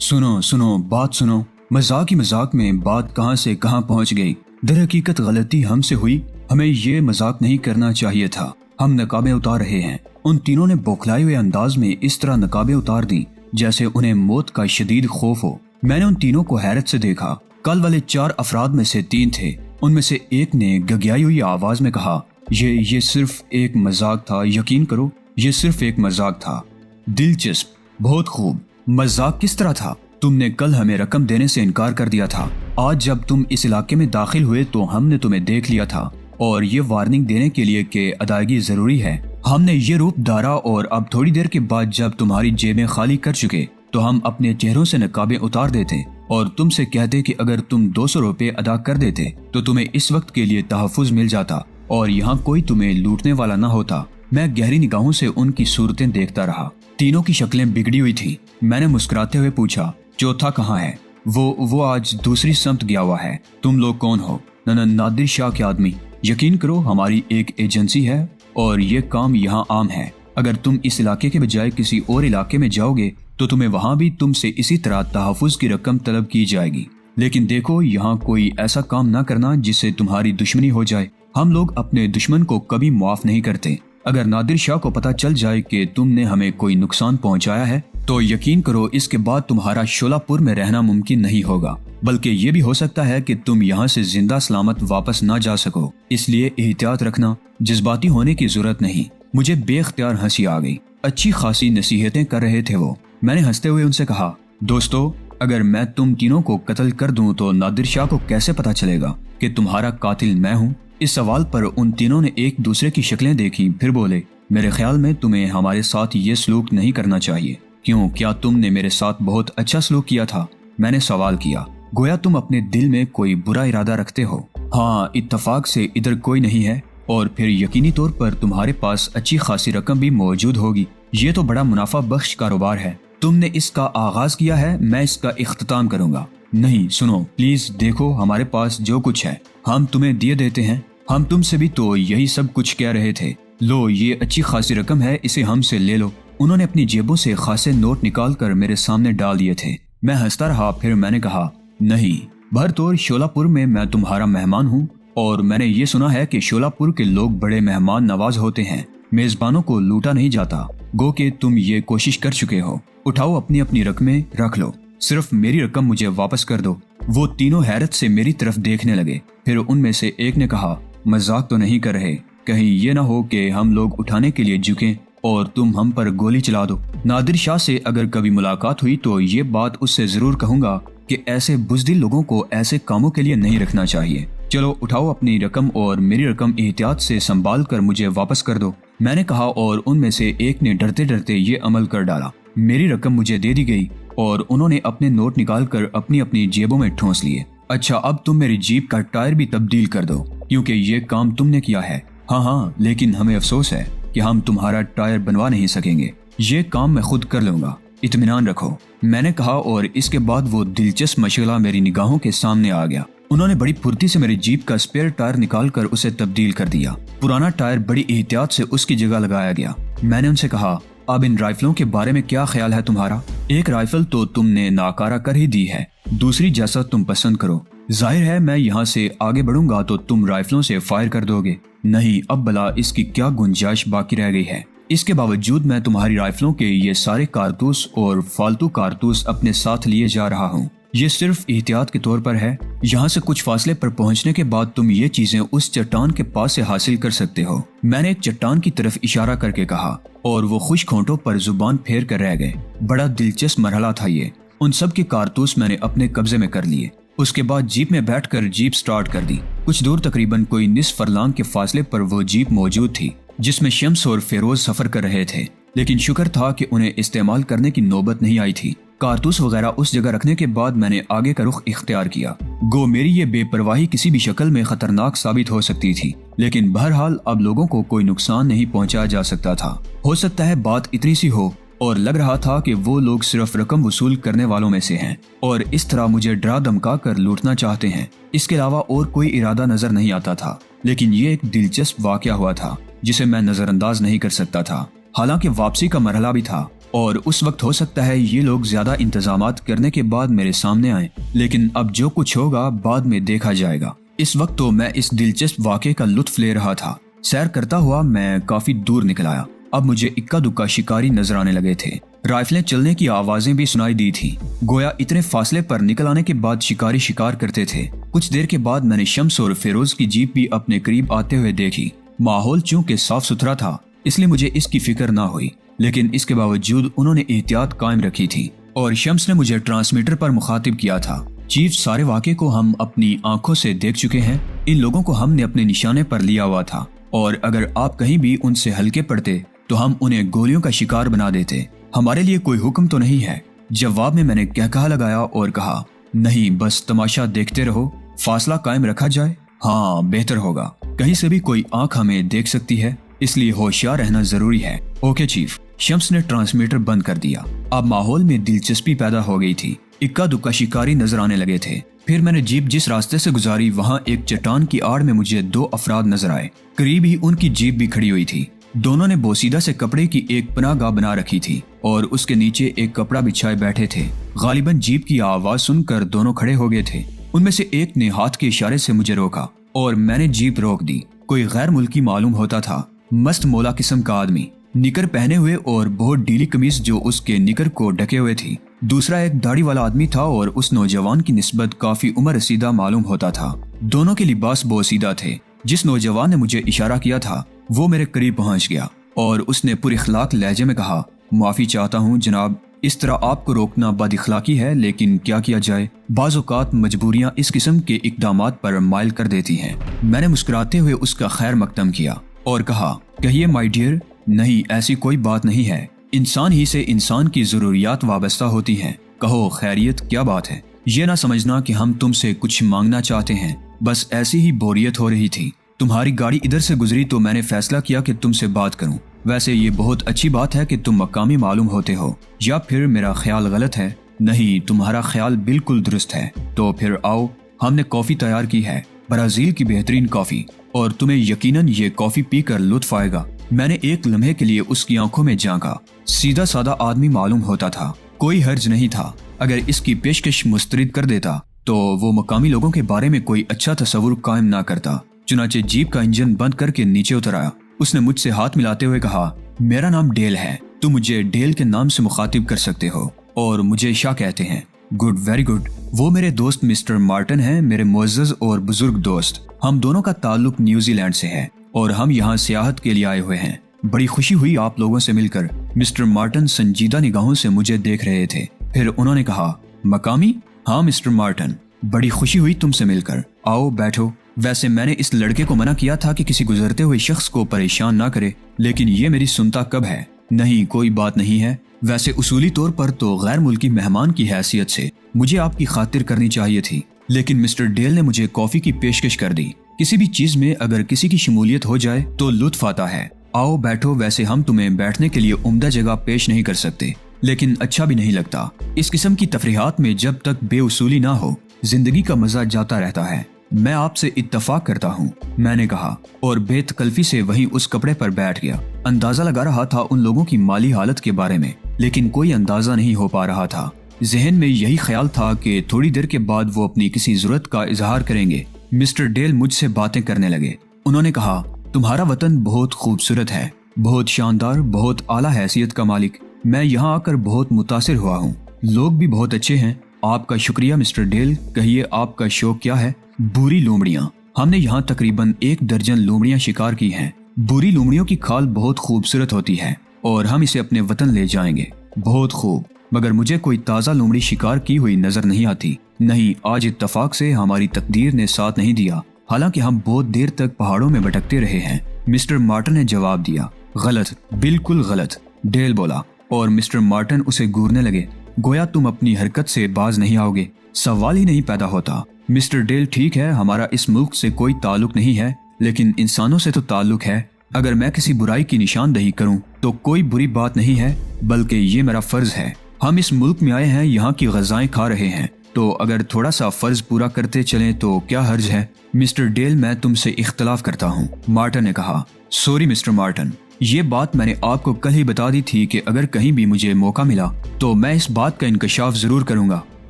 सुनो सुनो बात सुनो। मजाक ही मजाक में बात कहां से कहां पहुंच गई। दर हकीकत गलती हमसे हुई। हमें ये मजाक नहीं करना चाहिए था। हम नकाबें उतार रहे हैं। उन तीनों ने बौखलाए हुए अंदाज में इस तरह नकाबें उतार दी जैसे उन्हें मौत का शदीद खौफ हो। मैंने उन तीनों को हैरत से देखा। कल वाले 4 अफराद में से 3 थे। उनमें से एक ने गगियाई हुई आवाज में कहा, ये सिर्फ एक मजाक था, यकीन करो ये सिर्फ एक मजाक था। दिलचस्प, बहुत खूब। मजाक किस तरह था? तुमने कल हमें रकम देने से इनकार कर दिया था। आज जब तुम इस इलाके में दाखिल हुए तो हमने तुम्हें देख लिया था और ये वार्निंग देने के लिए कि अदायगी जरूरी है। हमने ये रूप धारा और अब थोड़ी देर के बाद जब तुम्हारी जेबें खाली कर चुके तो हम अपने चेहरों से नकाबें उतार देते और तुमसे कहते कि अगर तुम 200 रुपए अदा कर देते तो तुम्हें इस वक्त के लिए तहफ़्फ़ुज़ मिल जाता और यहाँ कोई तुम्हें लूटने वाला न होता। मैं गहरी निगाहों से उनकी सूरतें देखता रहा। तीनों की शक्लें बिगड़ी हुई थी। मैंने मुस्कुराते हुए पूछा, चौथा कहाँ है? वो आज दूसरी समत गया हुआ है। तुम लोग कौन हो? नादिर शाह के आदमी। यकीन करो हमारी एक एजेंसी है और ये काम यहाँ आम है। अगर तुम इस इलाके के बजाय किसी और इलाके में जाओगे तो तुम्हें वहाँ भी तुमसे इसी तरह तहफ़्फ़ुज़ की रकम तलब की जाएगी। लेकिन देखो यहाँ कोई ऐसा काम ना करना जिससे तुम्हारी दुश्मनी हो जाए। हम लोग अपने दुश्मन को कभी माफ नहीं करते। अगर नादिर शाह को पता चल जाए कि तुमने हमें कोई नुकसान पहुंचाया है तो यकीन करो इसके बाद तुम्हारा शोलापुर में रहना मुमकिन नहीं होगा, बल्कि ये भी हो सकता है कि तुम यहाँ से जिंदा सलामत वापस ना जा सको। इसलिए एहतियात रखना। जज्बाती होने की जरूरत नहीं। मुझे बेख्तियार हंसी आ गई। अच्छी खासी नसीहतें कर रहे थे वो। मैंने हंसते हुए उनसे कहा, दोस्तों अगर मैं तुम तीनों को कत्ल कर दूं तो नादिर शाह को कैसे पता चलेगा कि तुम्हारा कातिल मैं हूँ? इस सवाल पर उन तीनों ने एक दूसरे की शक्लें देखी, फिर बोले, मेरे ख्याल में तुम्हें हमारे साथ ये सलूक नहीं करना चाहिए। क्यों, क्या तुमने मेरे साथ बहुत अच्छा सलूक किया था? मैंने सवाल किया, गोया तुम अपने दिल में कोई बुरा इरादा रखते हो। हाँ, इत्तफाक से इधर कोई नहीं है और फिर यकीनी तौर पर तुम्हारे पास अच्छी खासी रकम भी मौजूद होगी। ये तो बड़ा मुनाफा बख्श कारोबार है। तुमने इसका आगाज किया है, मैं इसका इख्तिताम करूंगा। नहीं सुनो प्लीज, देखो हमारे पास जो कुछ है हम तुम्हें दिए देते हैं। हम तुमसे भी तो यही सब कुछ कह रहे थे। लो ये अच्छी खासी रकम है, इसे हमसे ले लो। उन्होंने अपनी जेबों से खासे नोट निकालकर मेरे सामने डाल दिए थे। मैं हंसता रहा। फिर मैंने कहा, नहीं, भरतौर शोलापुर में मैं तुम्हारा मेहमान हूँ और मैंने ये सुना है कि शोलापुर के लोग बड़े मेहमान नवाज होते हैं। मेजबानों को लूटा नहीं जाता। गो के तुम ये कोशिश कर चुके हो। उठाओ अपनी अपनी रकमें रख लो, सिर्फ मेरी रकम मुझे वापस कर दो। वो तीनों हैरत से मेरी तरफ देखने लगे। फिर उनमें से एक ने कहा, मजाक तो नहीं कर रहे? कहीं ये ना हो कि हम लोग उठाने के लिए झुकें और तुम हम पर गोली चला दो। नादिर शाह से अगर कभी मुलाकात हुई तो ये बात उससे जरूर कहूंगा कि ऐसे बुज़दिल लोगों को ऐसे कामों के लिए नहीं रखना चाहिए। चलो उठाओ अपनी रकम और मेरी रकम एहतियात से संभाल कर मुझे वापस कर दो, मैंने कहा और उनमें से एक ने डरते डरते ये अमल कर डाला। मेरी रकम मुझे दे दी गई और उन्होंने अपने नोट निकालकर अपनी अपनी जेबों में ठूंस लिए। अच्छा, अब तुम मेरी जीप का टायर भी तब्दील कर दो क्योंकि ये काम तुमने किया है। हाँ, लेकिन हमें अफसोस है कि हम तुम्हारा टायर बनवा नहीं सकेंगे। ये काम मैं खुद कर लूंगा, इत्मीनान रखो, मैंने कहा और इसके बाद वो दिलचस्प मशगला मेरी निगाहों के सामने आ गया। उन्होंने बड़ी फुर्ती से मेरी जीप का स्पेयर टायर निकालकर उसे तब्दील कर दिया। पुराना टायर बड़ी एहतियात से उसकी जगह लगाया गया। मैंने उनसे कहा, अब इन राइफलों के बारे में क्या ख्याल है तुम्हारा? एक राइफल तो तुमने नाकारा कर ही दी है, दूसरी जैसा तुम पसंद करो। जाहिर है मैं यहाँ से आगे बढ़ूंगा तो तुम राइफलों से फायर कर दोगे। नहीं, अब भला इसकी क्या गुंजाइश बाकी रह गई है? इसके बावजूद मैं तुम्हारी राइफलों के ये सारे कारतूस और फालतू कारतूस अपने साथ लिए जा रहा हूँ। ये सिर्फ एहतियात के तौर पर है। यहाँ से कुछ फासले पर पहुँचने के बाद तुम ये चीजें उस चट्टान के पास से हासिल कर सकते हो। मैंने एक चट्टान की तरफ इशारा करके कहा और वो खुश होंठों पर जुबान फेर कर रह गए। बड़ा दिलचस्प मरहला था ये। उन सब के कारतूस मैंने अपने कब्जे में कर लिए। उसके बाद जीप में बैठकर जीप स्टार्ट कर दी। कुछ दूर तकरीबन कोई निस्फ फरलांग के फासले पर वो जीप मौजूद थी जिसमें शम्स और फेरोज सफर कर रहे थे, लेकिन शुक्र था कि उन्हें इस्तेमाल करने की नौबत नहीं आई थी। कारतूस वगैरह उस जगह रखने के बाद मैंने आगे का रुख इख्तियार किया। गो मेरी ये बेपरवाही किसी भी शक्ल में खतरनाक साबित हो सकती थी, लेकिन बहरहाल अब लोगों को कोई नुकसान नहीं पहुंचाया जा सकता था। हो सकता है बात इतनी सी हो और लग रहा था कि वो लोग सिर्फ रकम वसूल करने वालों में से हैं और इस तरह मुझे डरा धमका कर लूटना चाहते हैं। इसके अलावा और कोई इरादा नजर नहीं आता था। लेकिन ये एक दिलचस्प वाकया हुआ था जिसे मैं नजरअंदाज नहीं कर सकता था। हालांकि वापसी का मरहला भी था और उस वक्त हो सकता है ये लोग ज्यादा इंतजामात करने के बाद मेरे सामने आए, लेकिन अब जो कुछ होगा बाद में देखा जाएगा। इस वक्त तो मैं इस दिलचस्प वाक़े का लुत्फ ले रहा था। सैर करता हुआ मैं काफी दूर निकल आया। अब मुझे इक्का दुक्का शिकारी नजर आने लगे थे। राइफलें चलने की आवाजें भी सुनाई दी थी। गोया इतने फासले पर निकल आने के बाद शिकारी शिकार करते थे। कुछ देर के बाद मैंने शम्स और फिरोज की जीप भी अपने करीब आते हुए देखी। माहौल चूंकि साफ सुथरा था इसलिए मुझे इसकी फिक्र ना हुई, लेकिन इसके बावजूद उन्होंने एहतियात कायम रखी थी और शम्स ने मुझे ट्रांसमीटर पर मुखातिब किया था। चीफ, सारे वाक़े को हम अपनी आंखों से देख चुके हैं। इन लोगों को हमने अपने निशाने पर लिया हुआ था और अगर आप कहीं भी उनसे हल्के पड़ते तो हम उन्हें गोलियों का शिकार बना देते। हमारे लिए कोई हुक्म तो नहीं है। जवाब में मैंने कहकहा लगाया और कहा, नहीं, बस तमाशा देखते रहो। फासला कायम रखा जाए? हाँ, बेहतर होगा। कहीं से भी कोई आंख हमें देख सकती है, इसलिए होशियार रहना जरूरी है। Okay chief. शम्स ने ट्रांसमीटर बंद कर दिया। अब माहौल में दिलचस्पी पैदा हो गई थी। इक्का दुक्का शिकारी नजर आने लगे थे। फिर मैंने जीप जिस रास्ते से गुजारी वहाँ एक चट्टान की आड़ में मुझे 2 अफराद नजर आए। करीब ही उनकी जीप भी खड़ी हुई थी। दोनों ने बोसीदा से कपड़े की एक पनाहगाह बना रखी थी और उसके नीचे एक कपड़ा बिछाए बैठे थे। गालिबन जीप की आवाज सुनकर दोनों खड़े हो गए थे। उनमें से एक ने हाथ के इशारे से मुझे रोका और मैंने जीप रोक दी। कोई गैर मुल्की मालूम होता था, मस्त मौला किस्म का आदमी, निकर पहने हुए और बहुत ढीली कमीज जो उसके निकर को ढके हुए थी। दूसरा एक दाढ़ी वाला आदमी था और उस नौजवान की निस्बत काफी उम्र रसीदा मालूम होता था। दोनों के लिबास बोसीदा थे। जिस नौजवान ने मुझे इशारा किया था वो मेरे करीब पहुंच गया और उसने पुरइखलाक लहजे में कहा, माफी चाहता हूं जनाब, इस तरह आपको रोकना बदइखलाकी है, लेकिन क्या किया जाए, बाज़ औक़ात मजबूरियां इस किस्म के इक़दामात पर माइल कर देती हैं। मैंने मुस्कुराते हुए उसका खैर मकदम किया और कहा, कहिए माय डियर, नहीं ऐसी कोई बात नहीं है। इंसान ही से इंसान की जरूरियात वाबस्ता होती हैं। कहो खैरियत, क्या बात है? ये ना समझना कि हम तुमसे कुछ मांगना चाहते हैं, बस ऐसी ही बोरियत हो रही थी। तुम्हारी गाड़ी इधर से गुजरी तो मैंने फैसला किया कि तुमसे बात करूं। वैसे ये बहुत अच्छी बात है कि तुम मकामी मालूम होते हो, या फिर मेरा ख्याल गलत है? नहीं, तुम्हारा ख्याल बिल्कुल दुरुस्त है। तो फिर आओ, हमने कॉफी तैयार की है, ब्राजील की बेहतरीन कॉफी, और तुम्हें यकीनन ये कॉफी पीकर लुत्फ आएगा। मैंने एक लम्हे के लिए उसकी आंखों में झांका। सीधा सादा आदमी मालूम होता था। कोई हर्ज नहीं था। अगर इसकी पेशकश मुस्तरद कर देता तो वो मकामी लोगों के बारे में कोई अच्छा तस्वुर कायम ना करता। चुनाचे जीप का इंजन बंद करके नीचे उतर आया। उसने मुझसे हाथ मिलाते हुए कहा, मेरा नाम डेल है, तुम मुझे डेल के नाम से मुखातिब कर सकते हो, और मुझे शाह कहते हैं। Good, very good. वो मेरे दोस्त मिस्टर मार्टिन हैं, मेरे मुअज़्ज़ज़ और बुजुर्ग दोस्त। हम दोनों का ताल्लुक न्यूजीलैंड से है और हम यहाँ सियाहत के लिए आए हुए हैं। बड़ी खुशी हुई आप लोगों से मिलकर। मिस्टर मार्टिन संजीदा निगाहों से मुझे देख रहे थे। फिर उन्होंने कहा, मकामी? हाँ मिस्टर मार्टिन, बड़ी खुशी हुई तुमसे मिलकर। आओ बैठो। वैसे मैंने इस लड़के को मना किया था कि किसी गुजरते हुए शख्स को परेशान ना करे, लेकिन ये मेरी सुनता कब है। नहीं, कोई बात नहीं है। वैसे उसूली तौर पर तो गैर मुल्की मेहमान की हैसियत से मुझे आपकी खातिर करनी चाहिए थी, लेकिन मिस्टर डेल ने मुझे कॉफी की पेशकश कर दी। किसी भी चीज में अगर किसी की शमूलियत हो जाए तो लुत्फ आता है। आओ बैठो। वैसे हम तुम्हें बैठने के लिए उम्दा जगह पेश नहीं कर सकते, लेकिन अच्छा भी नहीं लगता। इस किस्म की तफरीहात में जब तक बेउसूली ना हो, जिंदगी का मजा जाता रहता है। मैं आपसे इत्तफाक करता हूँ, मैंने कहा, और बेतकल्फी से वहीं उस कपड़े पर बैठ गया। अंदाजा लगा रहा था उन लोगों की माली हालत के बारे में, लेकिन कोई अंदाजा नहीं हो पा रहा था। जहन में यही ख्याल था कि थोड़ी देर के बाद वो अपनी किसी जरूरत का इजहार करेंगे। मिस्टर डेल मुझसे बातें करने लगे। उन्होंने कहा, तुम्हारा वतन बहुत खूबसूरत है, बहुत शानदार, बहुत आला हैसियत का मालिक। मैं यहाँ आकर बहुत मुतासिर हुआ हूँ। लोग भी बहुत अच्छे हैं। आपका शुक्रिया मिस्टर डेल। कहिए आपका शौक क्या है? बूरी लोमड़ियाँ। हमने यहाँ तकरीबन 1 दर्जन लोमड़ियाँ शिकार की हैं। बूरी लोमड़ियों की खाल बहुत खूबसूरत होती है और हम इसे अपने वतन ले जाएंगे। बहुत खूब, मगर मुझे कोई ताज़ा लोमड़ी शिकार की हुई नजर नहीं आती। नहीं, आज इत्तफाक से हमारी तकदीर ने साथ नहीं दिया, हालांकि हम बहुत देर तक पहाड़ों में भटकते रहे हैं। मिस्टर मार्टिन ने जवाब दिया। गलत, बिल्कुल गलत, डेल बोला, और मिस्टर मार्टिन उसे घूरने लगे। गोया तुम अपनी हरकत से बाज नहीं आओगे। सवाल ही नहीं पैदा होता। मिस्टर डेल, ठीक है, हमारा इस मुल्क से कोई ताल्लुक नहीं है, लेकिन इंसानों से तो ताल्लुक है। अगर मैं किसी बुराई की निशानदही करूं तो कोई बुरी बात नहीं है, बल्कि ये मेरा फर्ज है। हम इस मुल्क में आए हैं, यहाँ की ग़िज़ाएं खा रहे हैं, तो अगर थोड़ा सा फर्ज पूरा करते चलें तो क्या हर्ज है? मिस्टर डेल, मैं तुमसे इख्तलाफ करता हूँ, मार्टिन ने कहा। सॉरी मिस्टर मार्टिन, یہ بات میں نے آپ کو کل ہی بتا دی تھی کہ اگر کہیں بھی مجھے موقع ملا تو میں اس بات کا انکشاف ضرور کروں گا۔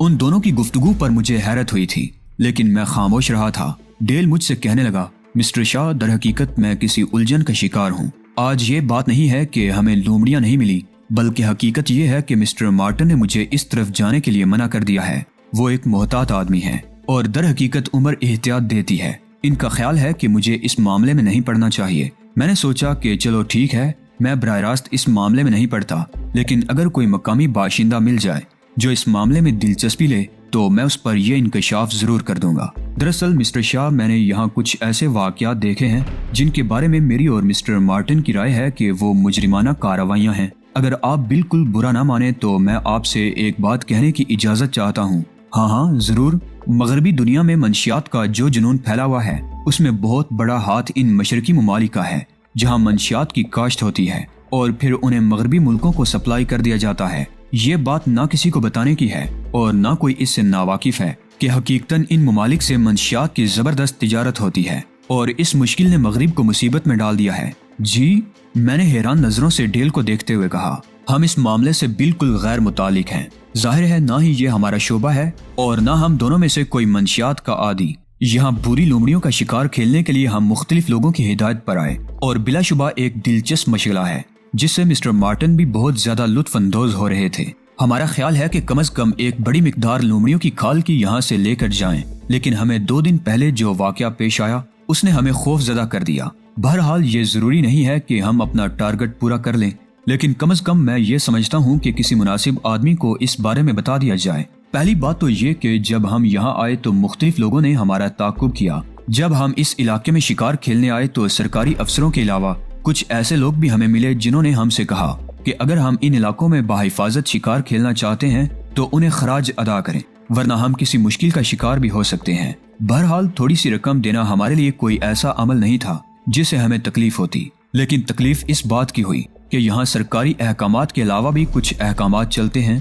ان دونوں کی گفتگو پر مجھے حیرت ہوئی تھی، لیکن میں خاموش رہا تھا۔ ڈیل مجھ سے کہنے لگا، مسٹر شاہ، در حقیقت میں کسی الجھن کا شکار ہوں۔ آج یہ بات نہیں ہے کہ ہمیں لومڑیاں نہیں ملی، بلکہ حقیقت یہ ہے کہ مسٹر مارٹن نے مجھے اس طرف جانے کے لیے منع کر دیا ہے۔ وہ ایک محتاط آدمی ہے اور در حقیقت عمر احتیاط دیتی ہے۔ ان کا خیال ہے کہ مجھے اس معاملے میں نہیں پڑنا چاہیے۔ میں نے سوچا کہ چلو ٹھیک ہے، میں براہ راست اس معاملے میں نہیں پڑتا، لیکن اگر کوئی مقامی باشندہ مل جائے جو اس معاملے میں دلچسپی لے تو میں اس پر یہ انکشاف ضرور کر دوں گا۔ دراصل مسٹر شاہ، میں نے یہاں کچھ ایسے واقعات دیکھے ہیں جن کے بارے میں میری اور مسٹر مارٹن کی رائے ہے کہ وہ مجرمانہ کارروائیاں ہیں۔ اگر آپ بالکل برا نہ مانیں تو میں آپ سے ایک بات کہنے کی اجازت چاہتا ہوں۔ ہاں ضرور۔ مغربی دنیا میں منشیات کا جو جنون پھیلا ہوا ہے اس میں بہت بڑا ہاتھ ان مشرقی ممالک کا ہے، جہاں منشیات کی کاشت ہوتی ہے اور پھر انہیں مغربی ملکوں کو سپلائی کر دیا جاتا ہے۔ یہ بات نہ کسی کو بتانے کی ہے اور نہ کوئی اس سے ناواقف ہے کہ حقیقتاً ان ممالک سے منشیات کی زبردست تجارت ہوتی ہے، اور اس مشکل نے مغرب کو مصیبت میں ڈال دیا ہے۔ جی، میں نے حیران نظروں سے ڈیل کو دیکھتے ہوئے کہا، ہم اس معاملے سے بالکل غیر متعلق ہیں۔ ظاہر ہے نہ ہی یہ ہمارا شعبہ ہے اور نہ ہم دونوں میں سے کوئی منشیات کا عادی۔ یہاں بری لومڑیوں کا شکار کھیلنے کے لیے ہم مختلف لوگوں کی ہدایت پر آئے، اور بلا شبہ ایک دلچسپ مشغلہ ہے جس سے مسٹر مارٹن بھی بہت زیادہ لطف اندوز ہو رہے تھے۔ ہمارا خیال ہے کہ کم از کم ایک بڑی مقدار لومڑیوں کی کھال کی یہاں سے لے کر جائیں، لیکن ہمیں 2 دن پہلے جو واقعہ پیش آیا اس نے ہمیں خوف زدہ کر دیا۔ بہرحال یہ ضروری نہیں ہے کہ ہم اپنا ٹارگٹ پورا کر لیں، لیکن کم از کم میں یہ سمجھتا ہوں کہ کسی مناسب آدمی کو اس بارے میں بتا دیا جائے۔ پہلی بات تو یہ کہ جب ہم یہاں آئے تو مختلف لوگوں نے ہمارا تعاقب کیا۔ جب ہم اس علاقے میں شکار کھیلنے آئے تو سرکاری افسروں کے علاوہ کچھ ایسے لوگ بھی ہمیں ملے جنہوں نے ہم سے کہا کہ اگر ہم ان علاقوں میں بحفاظت شکار کھیلنا چاہتے ہیں تو انہیں خراج ادا کریں، ورنہ ہم کسی مشکل کا شکار بھی ہو سکتے ہیں۔ بہرحال تھوڑی سی رقم دینا ہمارے لیے کوئی ایسا عمل نہیں تھا جس سے ہمیں تکلیف ہوتی، لیکن تکلیف اس بات کی ہوئی کہ یہاں سرکاری احکامات کے علاوہ بھی کچھ احکامات چلتے ہیں۔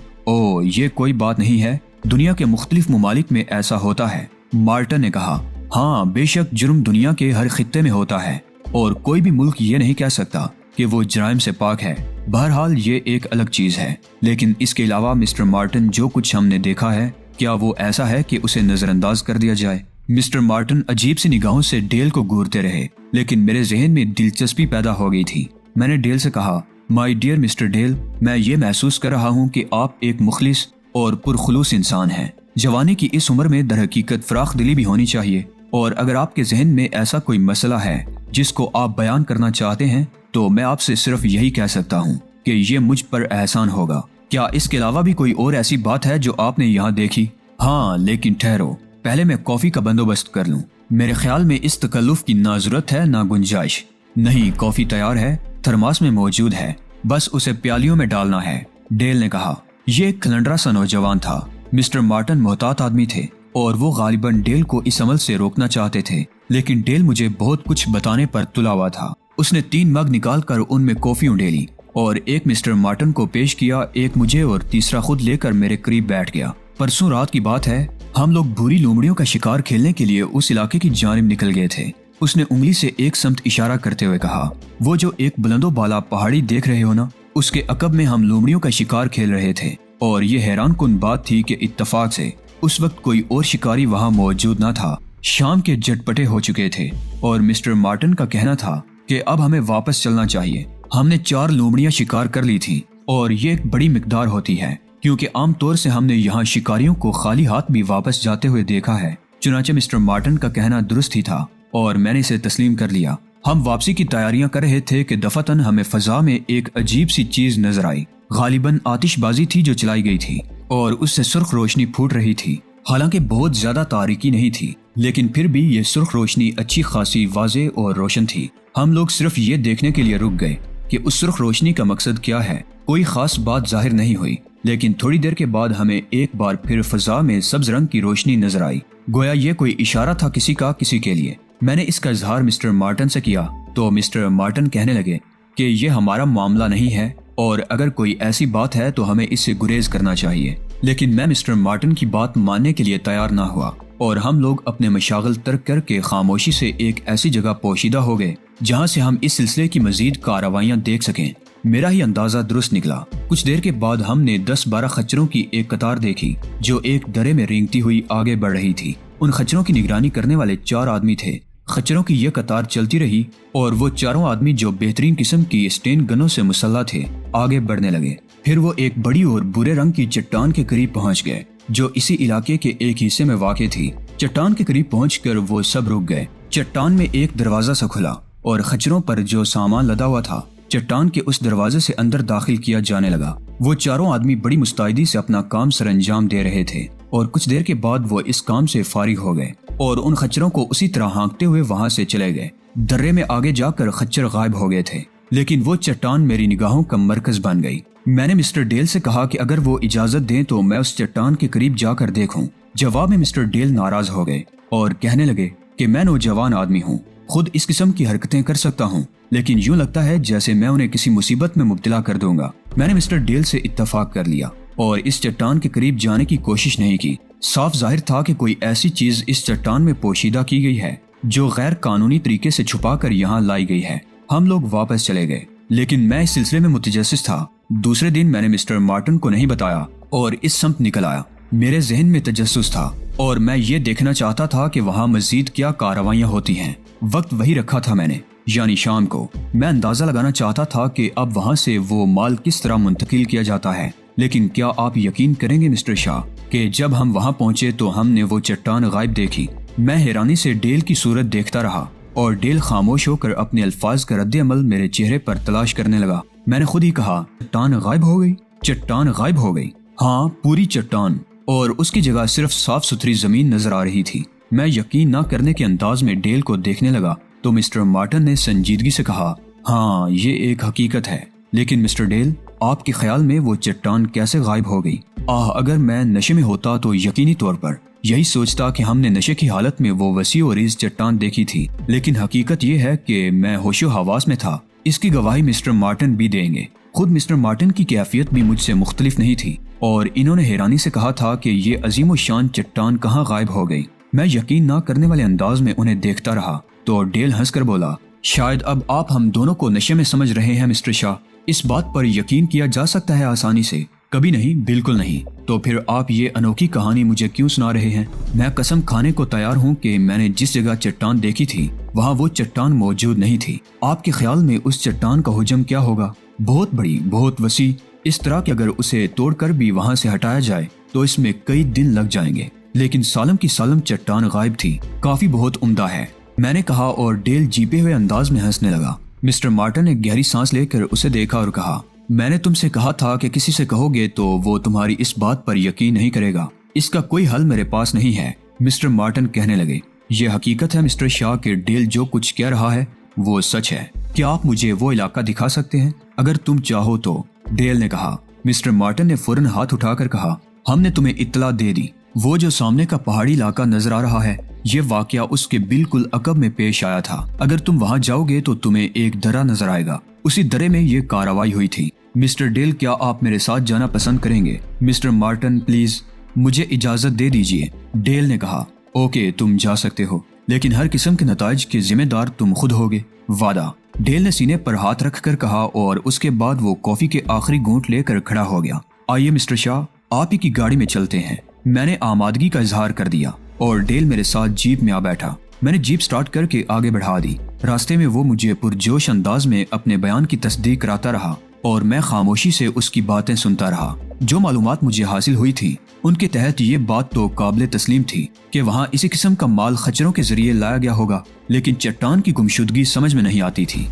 یہ کوئی بات نہیں ہے، دنیا کے مختلف ممالک میں ایسا ہوتا ہے، مارٹن نے کہا۔ ہاں بے شک، جرم دنیا کے ہر خطے میں ہوتا ہے اور کوئی بھی ملک یہ نہیں کہہ سکتا کہ وہ جرائم سے پاک ہے۔ بہرحال یہ ایک الگ چیز ہے، لیکن اس کے علاوہ مسٹر مارٹن، جو کچھ ہم نے دیکھا ہے کیا وہ ایسا ہے کہ اسے نظر انداز کر دیا جائے؟ مسٹر مارٹن عجیب سی نگاہوں سے ڈیل کو گورتے رہے، لیکن میرے ذہن میں دلچسپی پیدا ہو گئی تھی۔ میں نے ڈیل سے کہا، مائی ڈیئر مسٹر ڈیل، میں یہ محسوس کر رہا ہوں کہ آپ ایک مخلص اور پرخلوص انسان ہیں۔ جوانی کی اس عمر میں در حقیقت فراخ دلی بھی ہونی چاہیے، اور اگر آپ کے ذہن میں ایسا کوئی مسئلہ ہے جس کو آپ بیان کرنا چاہتے ہیں تو میں آپ سے صرف یہی کہہ سکتا ہوں کہ یہ مجھ پر احسان ہوگا۔ کیا اس کے علاوہ بھی کوئی اور ایسی بات ہے جو آپ نے یہاں دیکھی؟ ہاں، لیکن ٹھہرو، پہلے میں کافی کا بندوبست کر لوں۔ میرے خیال میں اس تکلف کی نہ ضرورت ہے نہ گنجائش۔ نہیں، کافی تیار ہے، تھرماس میں موجود ہے، بس اسے پیالیوں میں ڈالنا ہے، ڈیل نے کہا۔ یہ ایک کھلنڈرا سا نوجوان تھا۔ مسٹر مارٹن محتاط آدمی تھے اور وہ غالباً ڈیل کو اس عمل سے روکنا چاہتے تھے، لیکن ڈیل مجھے بہت کچھ بتانے پر تلا ہوا تھا۔ اس نے 3 مگ نکال کر ان میں کافی ڈیلی اور ایک مسٹر مارٹن کو پیش کیا، ایک مجھے اور تیسرا خود لے کر میرے قریب بیٹھ گیا۔ پرسوں رات کی بات ہے، ہم لوگ بھوری لومڑیوں کا شکار کھیلنے کے لیے اس علاقے کی جانب نکل گئے تھے۔ اس نے انگلی سے ایک سمت اشارہ کرتے ہوئے کہا، وہ جو ایک بلند و بالا پہاڑی دیکھ رہے ہو نا، اس کے عقب میں ہم لومڑیوں کا شکار کھیل رہے تھے، اور یہ حیران کن بات تھی کہ اتفاق سے اس وقت کوئی اور شکاری وہاں موجود نہ تھا۔ شام کے جٹپٹے ہو چکے تھے اور مسٹر مارٹن کا کہنا تھا کہ اب ہمیں واپس چلنا چاہیے۔ ہم نے 4 لومڑیاں شکار کر لی تھیں، اور یہ ایک بڑی مقدار ہوتی ہے کیونکہ عام طور سے ہم نے یہاں شکاریوں کو خالی ہاتھ بھی واپس جاتے ہوئے دیکھا ہے۔ چنانچہ مسٹر مارٹن کا کہنا درست ہی تھا اور میں نے اسے تسلیم کر لیا۔ ہم واپسی کی تیاریاں کر رہے تھے کہ دفعتاً ہمیں فضا میں ایک عجیب سی چیز نظر آئی۔ غالباً آتش بازی تھی جو چلائی گئی تھی اور اس سے سرخ روشنی پھوٹ رہی تھی۔ حالانکہ بہت زیادہ تاریکی نہیں تھی، لیکن پھر بھی یہ سرخ روشنی اچھی خاصی واضح اور روشن تھی۔ ہم لوگ صرف یہ دیکھنے کے لیے رک گئے کہ اس سرخ روشنی کا مقصد کیا ہے۔ کوئی خاص بات ظاہر نہیں ہوئی، لیکن تھوڑی دیر کے بعد ہمیں ایک بار پھر فضا میں سبز رنگ کی روشنی نظر آئی، گویا یہ کوئی اشارہ تھا کسی کے لیے۔ میں نے اس کا اظہار مسٹر مارٹن سے کیا تو مسٹر مارٹن کہنے لگے کہ یہ ہمارا معاملہ نہیں ہے، اور اگر کوئی ایسی بات ہے تو ہمیں اس سے گریز کرنا چاہیے۔ لیکن میں مسٹر مارٹن کی بات ماننے کے لیے تیار نہ ہوا، اور ہم لوگ اپنے مشاغل ترک کر کے خاموشی سے ایک ایسی جگہ پوشیدہ ہو گئے جہاں سے ہم اس سلسلے کی مزید کارروائیاں دیکھ سکیں۔ میرا ہی اندازہ درست نکلا۔ کچھ دیر کے بعد ہم نے 10-12 خچروں کی ایک قطار دیکھی جو ایک درے میں رینگتی ہوئی آگے بڑھ رہی تھی۔ ان خچروں کی نگرانی کرنے والے 4 آدمی تھے۔ خچروں کی یہ قطار چلتی رہی اور وہ چاروں آدمی جو بہترین قسم کی اسٹین گنوں سے مسلح تھے آگے بڑھنے لگے۔ پھر وہ ایک بڑی اور برے رنگ کی چٹان کے قریب پہنچ گئے جو اسی علاقے کے ایک حصے میں واقع تھی۔ چٹان کے قریب پہنچ کر وہ سب رک گئے۔ چٹان میں ایک دروازہ سا کھلا اور خچروں پر جو سامان لدا ہوا تھا چٹان کے اس دروازے سے اندر داخل کیا جانے لگا۔ وہ چاروں آدمی بڑی مستعدی سے اپنا کام سر انجام دے رہے تھے اور کچھ دیر کے بعد وہ اس کام سے فارغ ہو گئے اور ان خچروں کو اسی طرح ہانکتے ہوئے وہاں سے چلے گئے۔ درے میں آگے جا کر خچر غائب ہو گئے تھے، لیکن وہ چٹان میری نگاہوں کا مرکز بن گئی۔ میں نے مسٹر ڈیل سے کہا کہ اگر وہ اجازت دیں تو میں اس چٹان کے قریب جا کر دیکھوں۔ جواب میں مسٹر ڈیل ناراض ہو گئے اور کہنے لگے کہ میں نوجوان آدمی ہوں، خود اس قسم کی حرکتیں کر سکتا ہوں، لیکن یوں لگتا ہے جیسے میں انہیں کسی مصیبت میں مبتلا کر دوں گا۔ میں نے مسٹر ڈیل سے اتفاق کر لیا اور اس چٹان کے قریب جانے کی کوشش نہیں کی۔ صاف ظاہر تھا کہ کوئی ایسی چیز اس چٹان میں پوشیدہ کی گئی ہے جو غیر قانونی طریقے سے چھپا کر یہاں لائی گئی ہے۔ ہم لوگ واپس چلے گئے، لیکن میں اس سلسلے میں متجسس تھا۔ دوسرے دن میں نے مسٹر مارٹن کو نہیں بتایا اور اس سمت نکل آیا۔ میرے ذہن میں تجسس تھا اور میں یہ دیکھنا چاہتا تھا کہ وہاں مزید کیا کارروائیاں ہوتی ہیں۔ وقت وہی رکھا تھا میں نے، یعنی شام کو۔ میں اندازہ لگانا چاہتا تھا کہ اب وہاں سے وہ مال کس طرح منتقل کیا جاتا ہے، لیکن کیا آپ یقین کریں گے مسٹر شاہ کہ جب ہم وہاں پہنچے تو ہم نے وہ چٹان غائب دیکھی۔ میں حیرانی سے ڈیل کی صورت دیکھتا رہا اور ڈیل خاموش ہو کر اپنے الفاظ کا رد عمل میرے چہرے پر تلاش کرنے لگا۔ میں نے خود ہی کہا، چٹان غائب ہو گئی؟ چٹان غائب ہو گئی؟ ہاں، پوری چٹان، اور اس کی جگہ صرف صاف ستھری زمین نظر آ رہی تھی۔ میں یقین نہ کرنے کے انداز میں ڈیل کو دیکھنے لگا تو مسٹر مارٹن نے سنجیدگی سے کہا، ہاں یہ ایک حقیقت ہے، لیکن مسٹر ڈیل آپ کے خیال میں وہ چٹان کیسے غائب ہو گئی؟ اگر میں نشے میں ہوتا تو یقینی طور پر یہی سوچتا کہ ہم نے نشے کی حالت میں وہ وسیع و عریض چٹان دیکھی تھی، لیکن حقیقت یہ ہے کہ میں ہوش و حواس میں تھا۔ اس کی گواہی مسٹر مارٹن بھی دیں گے۔ خود مسٹر مارٹن کی کیفیت بھی مجھ سے مختلف نہیں تھی اور انہوں نے حیرانی سے کہا تھا کہ یہ عظیم و شان چٹان کہاں غائب ہو گئی۔ میں یقین نہ کرنے والے انداز میں انہیں دیکھتا رہا تو ڈیل ہنس کر بولا، شاید اب آپ ہم دونوں کو نشے میں سمجھ رہے ہیں مسٹر شاہ۔ اس بات پر یقین کیا جا سکتا ہے آسانی سے؟ کبھی نہیں، بالکل نہیں۔ تو پھر آپ یہ انوکھی کہانی مجھے کیوں سنا رہے ہیں؟ میں قسم کھانے کو تیار ہوں کہ میں نے جس جگہ چٹان دیکھی تھی وہاں وہ چٹان موجود نہیں تھی۔ آپ کے خیال میں اس چٹان کا حجم کیا ہوگا؟ بہت بڑی، بہت وسیع، اس طرح کہ اگر اسے توڑ کر بھی وہاں سے ہٹایا جائے تو اس میں کئی دن لگ جائیں گے، لیکن سالم کی سالم چٹان غائب تھی۔ کافی بہت عمدہ ہے، میں نے کہا اور ڈیل جیپے ہوئے انداز میں ہنسنے لگا۔ مسٹر مارٹن نے گہری سانس لے کر اسے دیکھا اور کہا، میں نے تم سے کہا تھا کہ کسی سے کہو گے تو وہ تمہاری اس بات پر یقین نہیں کرے گا۔ اس کا کوئی حل میرے پاس نہیں ہے۔ مسٹر مارٹن کہنے لگے، یہ حقیقت ہے مسٹر شاہ کہ ڈیل جو کچھ کہہ رہا ہے وہ سچ ہے۔ کیا آپ مجھے وہ علاقہ دکھا سکتے ہیں؟ اگر تم چاہو تو، ڈیل نے کہا۔ مسٹر مارٹن نے فوراً ہاتھ اٹھا کر کہا، ہم نے تمہیں اطلاع دے دی۔ وہ جو سامنے کا پہاڑی علاقہ نظر آ رہا ہے، یہ واقعہ اس کے بالکل عقب میں پیش آیا تھا۔ اگر تم وہاں جاؤ گے تو تمہیں ایک درہ نظر آئے گا، اسی درے میں یہ کارروائی ہوئی تھی۔ مسٹر ڈیل، کیا آپ میرے ساتھ جانا پسند کریں گے؟ مسٹر مارٹن پلیز مجھے اجازت دے دیجیے، ڈیل نے کہا۔ اوکے، تم جا سکتے ہو، لیکن ہر قسم کے نتائج کے ذمہ دار تم خود ہوگے، وعدہ؟ ڈیل نے سینے پر ہاتھ رکھ کر کہا اور اس کے بعد وہ کافی کے آخری گھونٹ لے کر کھڑا ہو گیا۔ آئیے مسٹر شاہ، آپ ہی کی گاڑی میں چلتے ہیں۔ میں نے آمادگی کا اظہار کر دیا اور ڈیل میرے ساتھ جیپ میں آ بیٹھا۔ میں نے جیپ سٹارٹ کر کے آگے بڑھا دی۔ راستے میں وہ مجھے پرجوش انداز میں اپنے بیان کی تصدیق کراتا رہا اور میں خاموشی سے اس کی باتیں سنتا رہا۔ جو معلومات مجھے حاصل ہوئی تھی ان کے تحت یہ بات تو قابل تسلیم تھی کہ وہاں اسی قسم کا مال خچروں کے ذریعے لایا گیا ہوگا، لیکن چٹان کی گمشدگی سمجھ میں نہیں آتی تھی۔